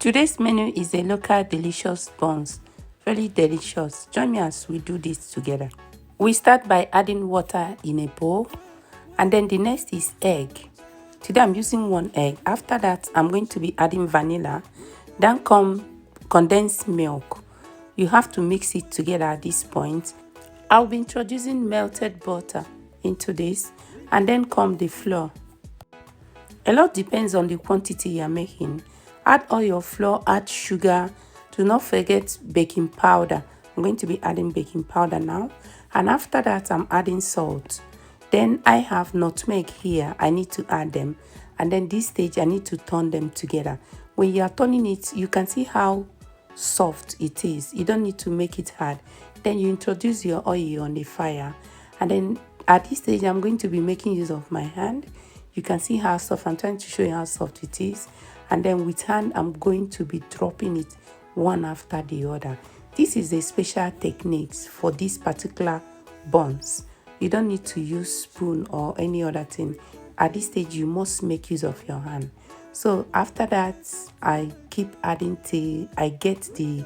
Today's menu is a local delicious buns. Very delicious. Join me as we do this together. We start by adding water in a bowl, and then the next is egg. Today I'm using 1 egg. After that, I'm going to be adding vanilla. Then come condensed milk. You have to mix it together at this point. I'll be introducing melted butter into this, and then come the flour. A lot depends on the quantity you're making. Add all your flour, add sugar. Do not forget baking powder. I'm going to be adding baking powder now. And after that, I'm adding salt. Then I have nutmeg here. I need to add them. And then this stage, I need to turn them together. When you are turning it, you can see how soft it is. You don't need to make it hard. Then you introduce your oil on the fire. And then at this stage, I'm going to be making use of my hand. You can see how soft. I'm trying to show you how soft it is. And then with hand, I'm going to be dropping it one after the other. This is a special technique for this particular buns. You don't need to use spoon or any other thing. At this stage, you must make use of your hand. So after that, I keep adding till I get the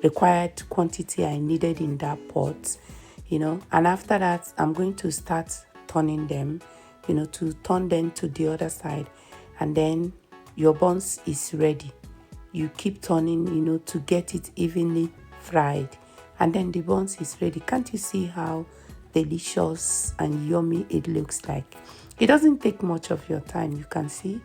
required quantity I needed in that pot, and after that, I'm going to start turning them, to turn them to the other side, and then your buns is ready. You keep turning, to get it evenly fried, and then the buns is ready. Can't you see how delicious and yummy it looks like? It doesn't take much of your time. You can see